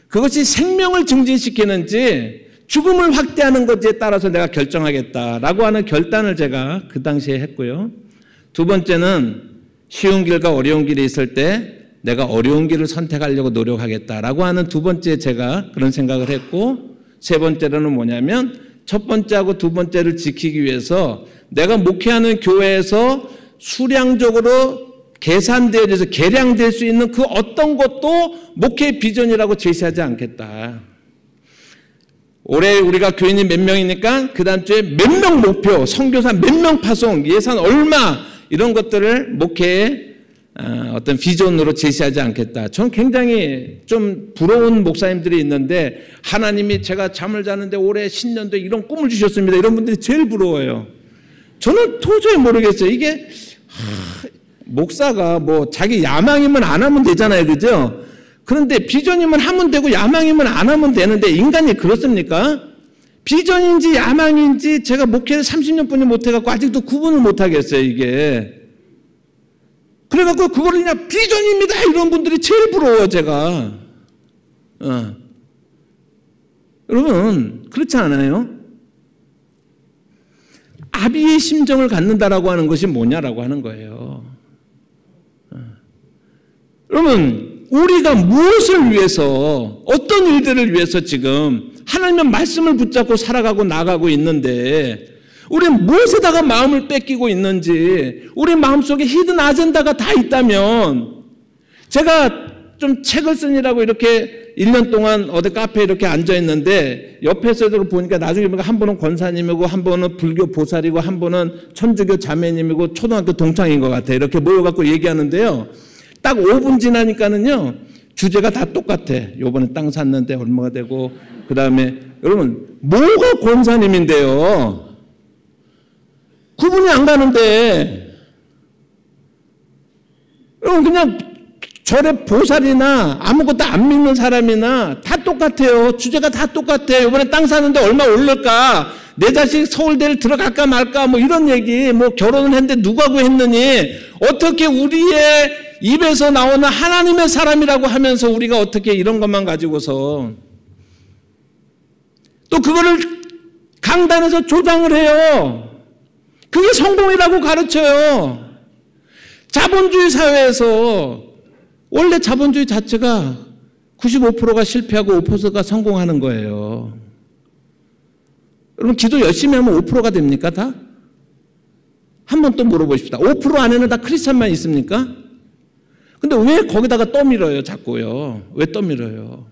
A: 그것이 생명을 증진시키는지 죽음을 확대하는 것에 따라서 내가 결정하겠다라고 하는 결단을 제가 그 당시에 했고요. 두 번째는 쉬운 길과 어려운 길이 있을 때 내가 어려운 길을 선택하려고 노력하겠다라고 하는 두 번째 제가 그런 생각을 했고, 세 번째로는 뭐냐면 첫 번째하고 두 번째를 지키기 위해서 내가 목회하는 교회에서 수량적으로 계산되어져서 계량될 수 있는 그 어떤 것도 목회의 비전이라고 제시하지 않겠다. 올해 우리가 교인이 몇 명이니까 그 다음 주에 몇 명 목표, 선교사 몇 명 파송, 예산 얼마, 이런 것들을 목회의 어떤 비전으로 제시하지 않겠다. 저는 굉장히 좀 부러운 목사님들이 있는데, 하나님이 제가 잠을 자는데 올해 신년도에 이런 꿈을 주셨습니다, 이런 분들이 제일 부러워요. 저는 도저히 모르겠어요. 이게 목사가 뭐 자기 야망이면 안 하면 되잖아요, 그죠? 그런데 비전이면 하면 되고 야망이면 안 하면 되는데 인간이 그렇습니까? 비전인지 야망인지 제가 목회를 30년뿐이 못해갖고 아직도 구분을 못하겠어요, 이게. 그래갖고 그거를 그냥 비전입니다 이런 분들이 제일 부러워요, 제가. 여러분, 그렇지 않아요? 아비의 심정을 갖는다라고 하는 것이 뭐냐라고 하는 거예요. 여러분, 우리가 무엇을 위해서, 어떤 일들을 위해서 지금 하나님의 말씀을 붙잡고 살아가고 나가고 있는데, 우리는 무엇에다가 마음을 뺏기고 있는지, 우리 마음속에 히든 아젠다가 다 있다면, 제가 좀 책을 쓰느라고 이렇게 1년 동안 어디 카페에 이렇게 앉아있는데, 옆에서 보니까 나중에 보니까 한 분은 권사님이고, 한 분은 불교 보살이고, 한 분은 천주교 자매님이고, 초등학교 동창인 것 같아요. 이렇게 모여갖고 얘기하는데요. 딱 5분 지나니까는요, 주제가 다 똑같아. 요번에 땅 샀는데 얼마가 되고, 그 다음에, 여러분, 뭐가 권사님인데요? 구분이 안 가는데, 여러분, 그냥 절에 보살이나 아무것도 안 믿는 사람이나 다 똑같아요. 주제가 다 똑같아요. 이번에 땅 사는데 얼마 오를까? 내 자식 서울대를 들어갈까 말까? 뭐 이런 얘기, 뭐 결혼을 했는데 누구하고 했느니, 어떻게 우리의 입에서 나오는 하나님의 사람이라고 하면서 우리가 어떻게 이런 것만 가지고서 또 그거를 강단에서 조장을 해요. 그게 성공이라고 가르쳐요. 자본주의 사회에서 원래 자본주의 자체가 95%가 실패하고 5%가 성공하는 거예요. 여러분, 기도 열심히 하면 5%가 됩니까, 다? 한번 또 물어보십시다. 5% 안에는 다 크리스찬만 있습니까? 근데 왜 거기다가 떠밀어요, 자꾸요? 왜 떠밀어요?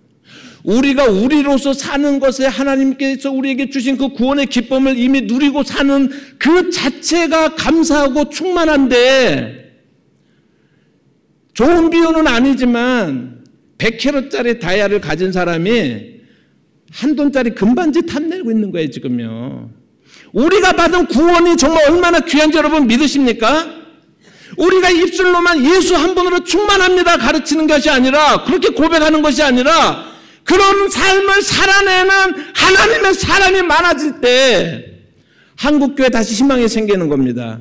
A: 우리가 우리로서 사는 것에 하나님께서 우리에게 주신 그 구원의 기쁨을 이미 누리고 사는 그 자체가 감사하고 충만한데, 좋은 비유는 아니지만 100캐럿짜리 다이아를 가진 사람이 $1 금반지 탐내고 있는 거예요, 지금요. 우리가 받은 구원이 정말 얼마나 귀한지 여러분 믿으십니까? 우리가 입술로만 예수 한 분으로 충만합니다 가르치는 것이 아니라, 그렇게 고백하는 것이 아니라, 그런 삶을 살아내는 하나님의 사람이 많아질 때 한국교회 다시 희망이 생기는 겁니다.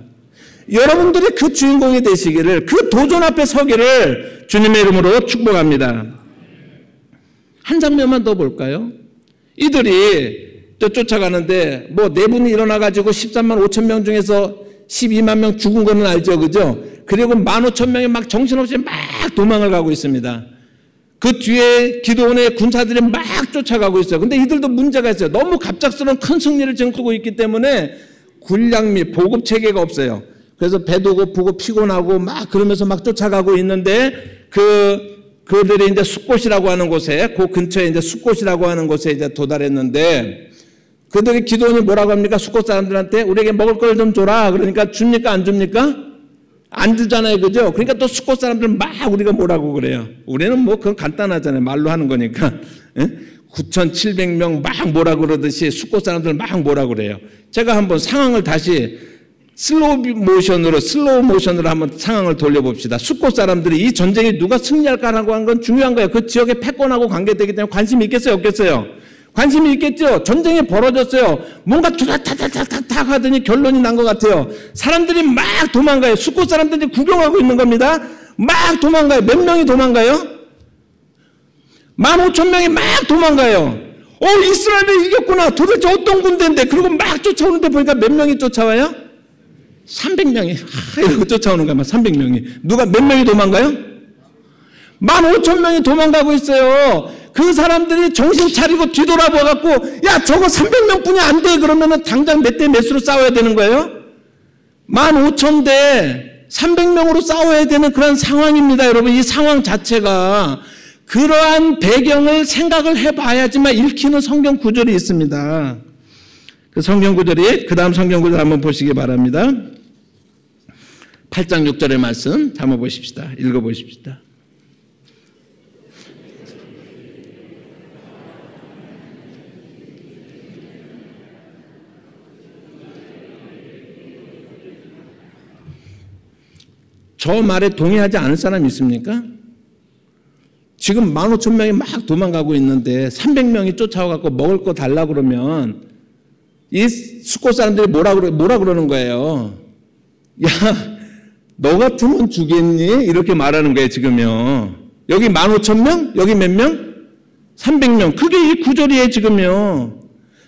A: 여러분들이 그 주인공이 되시기를, 그 도전 앞에 서기를 주님의 이름으로 축복합니다. 한 장면만 더 볼까요? 이들이 또 쫓아가는데 뭐 4분이 일어나가지고 13만 5천 명 중에서 12만 명 죽은 거는 알죠, 그죠? 그리고 15,000명이 막 정신없이 막 도망을 가고 있습니다. 그 뒤에 기드온의 군사들이 막 쫓아가고 있어요. 근데 이들도 문제가 있어요. 너무 갑작스러운 큰 승리를 쟁취하고 있기 때문에 군량 및 보급 체계가 없어요. 그래서 배도 고프고 피곤하고 막 그러면서 막 쫓아가고 있는데 그들이 이제 숫곳이라고 하는 곳에, 그 근처에 이제 숫곳이라고 하는 곳에 이제 도달했는데, 그들이 기드온이 뭐라고 합니까? 숫곳 사람들한테 우리에게 먹을 걸 좀 줘라. 그러니까 줍니까? 안 줍니까? 안 주잖아요. 그죠? 그러니까 또 숫곳 사람들 막 우리가 뭐라고 그래요. 우리는 뭐 그건 간단하잖아요. 말로 하는 거니까. 9,700명 막 뭐라고 그러듯이 숫곳 사람들 막 뭐라고 그래요. 제가 한번 상황을 다시 슬로우 모션으로 한번 상황을 돌려봅시다. 숫곳 사람들이 이 전쟁에 누가 승리할까라고 하는 건 중요한 거예요. 그 지역의 패권하고 관계되기 때문에 관심이 있겠어요? 없겠어요? 관심이 있겠죠? 전쟁이 벌어졌어요. 뭔가 투닥타닥타닥 하더니 결론이 난 것 같아요. 사람들이 막 도망가요. 숫곳 사람들이 구경하고 있는 겁니다. 막 도망가요. 몇 명이 도망가요? 15,000명이 막 도망가요. 이스라엘이 이겼구나. 도대체 어떤 군대인데? 그리고 막 쫓아오는데 보니까 몇 명이 쫓아와요? 300명이. 이러고 쫓아오는 거야. 300명이. 누가 몇 명이 도망가요? 15,000명이 도망가고 있어요. 그 사람들이 정신 차리고 뒤돌아봐갖고, 야, 저거 300명 뿐이 안 돼. 그러면은 당장 몇 대 몇으로 싸워야 되는 거예요? 15,000대 300명으로 싸워야 되는 그런 상황입니다. 여러분, 이 상황 자체가 그러한 배경을 생각을 해봐야지만 읽히는 성경 구절이 있습니다. 그 성경 구절이, 그 다음 성경 구절 한번 보시기 바랍니다. 8장 6절의 말씀 한번 보십시다. 읽어보십시다. 저 말에 동의하지 않을 사람 있습니까? 지금 15,000명이 막 도망가고 있는데 300명이 쫓아와갖고 먹을 거 달라고 그러면 이 숫곳 사람들이 뭐라 그러는 거예요? 야, 너 같으면 주겠니? 이렇게 말하는 거예요, 지금요. 여기 15,000명? 여기 몇 명? 300명. 그게 이 구절이에요, 지금요.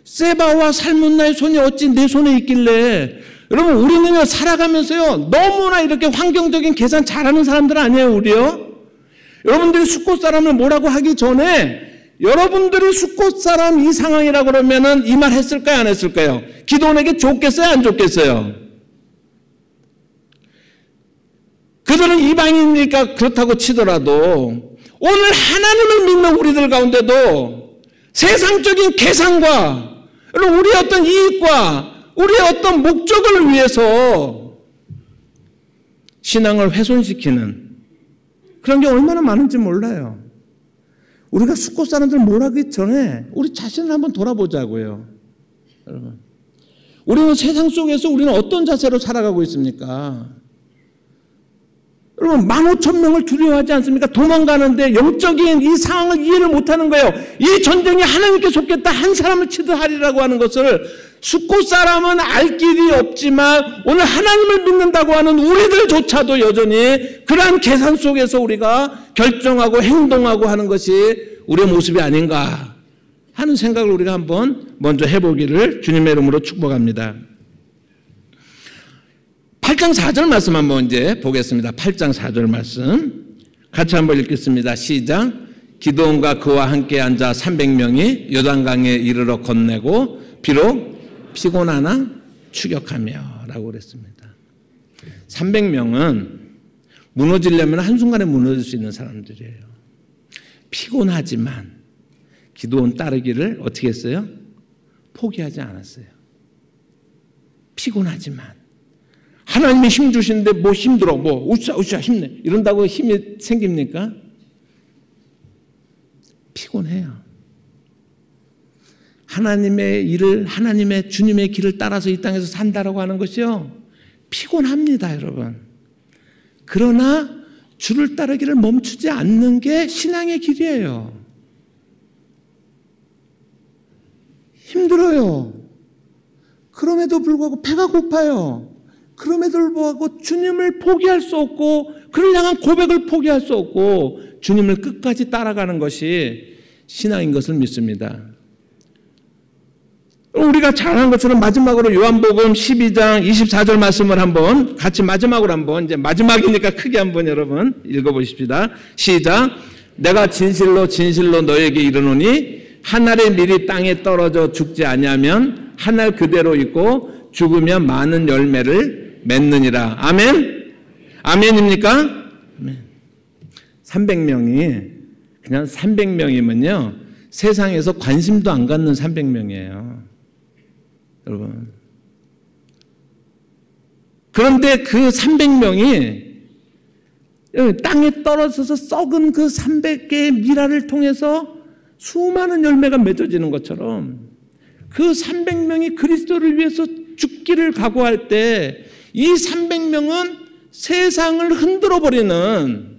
A: 세바와 살문나의 손이 어찌 내 손에 있길래. 여러분, 우리는요, 살아가면서요, 너무나 이렇게 환경적인 계산 잘하는 사람들 아니에요, 우리요? 여러분들이 숫곳 사람을 뭐라고 하기 전에 여러분들이 숫곳 사람 이 상황이라고 그러면은 이 말 했을까요, 안 했을까요? 기드온에게 좋겠어요, 안 좋겠어요? 그들은 이방인이니까 그렇다고 치더라도 오늘 하나님을 믿는 우리들 가운데도 세상적인 계산과 우리의 어떤 이익과 우리의 어떤 목적을 위해서 신앙을 훼손시키는 그런 게 얼마나 많은지 몰라요. 우리가 숫곳 사람들 몰하기 전에 우리 자신을 한번 돌아보자고요. 여러분, 우리는 세상 속에서 우리는 어떤 자세로 살아가고 있습니까? 여러분, 15,000명을 두려워하지 않습니까? 도망가는데 영적인 이 상황을 이해를 못하는 거예요. 이 전쟁이 하나님께 속겠다, 한 사람을 치듯 하리라고 하는 것을 숫곳 사람은 알 길이 없지만 오늘 하나님을 믿는다고 하는 우리들조차도 여전히 그러한 계산 속에서 우리가 결정하고 행동하고 하는 것이 우리의 모습이 아닌가 하는 생각을 우리가 한번 먼저 해보기를 주님의 이름으로 축복합니다. 8장 4절 말씀 한번 이제 보겠습니다. 8장 4절 말씀 같이 한번 읽겠습니다. 시작. 기드온과 그와 함께 앉아 300명이 요단강에 이르러 건네고 비록 피곤하나 추격하며 라고 그랬습니다. 300명은 무너지려면 한순간에 무너질 수 있는 사람들이에요. 피곤하지만 기드온 따르기를 어떻게 했어요? 포기하지 않았어요. 피곤하지만 하나님이 힘 주시는데 뭐 힘들어, 뭐 우짜 힘내 이런다고 힘이 생깁니까? 피곤해요. 하나님의 일을, 하나님의 주님의 길을 따라서 이 땅에서 산다라고 하는 것이요, 피곤합니다, 여러분. 그러나 주를 따르기를 멈추지 않는 게 신앙의 길이에요. 힘들어요. 그럼에도 불구하고 배가 고파요. 그럼에도 불구하고 주님을 포기할 수 없고 그를 향한 고백을 포기할 수 없고 주님을 끝까지 따라가는 것이 신앙인 것을 믿습니다. 우리가 잘 아는 것처럼 마지막으로 요한복음 12장 24절 말씀을 한번 같이 마지막으로 한번, 이제 마지막이니까 크게 한번 여러분 읽어보십시다. 시작. 내가 진실로 진실로 너에게 이르노니 한 알의 밀이 땅에 떨어져 죽지 아니하면 한 알 그대로 있고 죽으면 많은 열매를 맺느니라. 아멘? 아멘입니까? 아멘. 300명이 그냥 300명이면요 세상에서 관심도 안 갖는 300명이에요. 여러분. 그런데 그 300명이 땅에 떨어져서 썩은 그 300개의 밀알을 통해서 수많은 열매가 맺어지는 것처럼 그 300명이 그리스도를 위해서 죽기를 각오할 때 이 300명은 세상을 흔들어버리는,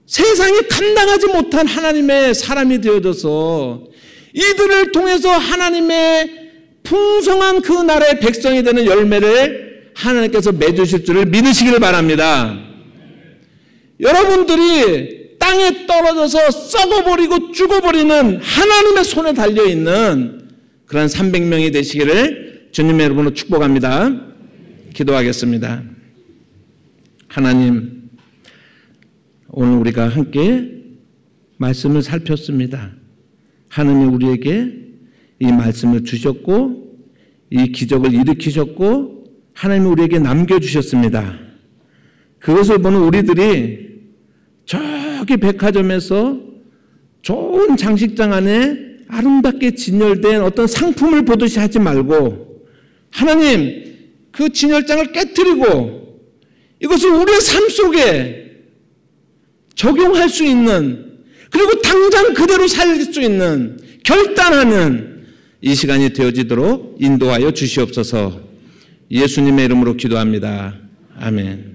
A: 세상이 감당하지 못한 하나님의 사람이 되어져서 이들을 통해서 하나님의 풍성한 그 나라의 백성이 되는 열매를 하나님께서 맺으실 줄을 믿으시기를 바랍니다. 여러분들이 땅에 떨어져서 썩어버리고 죽어버리는 하나님의 손에 달려있는 그런 300명이 되시기를 주님의 이름으로 축복합니다. 기도하겠습니다. 하나님, 오늘 우리가 함께 말씀을 살폈습니다. 하나님이 우리에게 이 말씀을 주셨고 이 기적을 일으키셨고 하나님이 우리에게 남겨주셨습니다. 그것을 보는 우리들이 저기 백화점에서 좋은 장식장 안에 아름답게 진열된 어떤 상품을 보듯이 하지 말고 하나님 그 진열장을 깨트리고 이것을 우리의 삶 속에 적용할 수 있는, 그리고 당장 그대로 살 수 있는, 결단하는 이 시간이 되어지도록 인도하여 주시옵소서. 예수님의 이름으로 기도합니다. 아멘.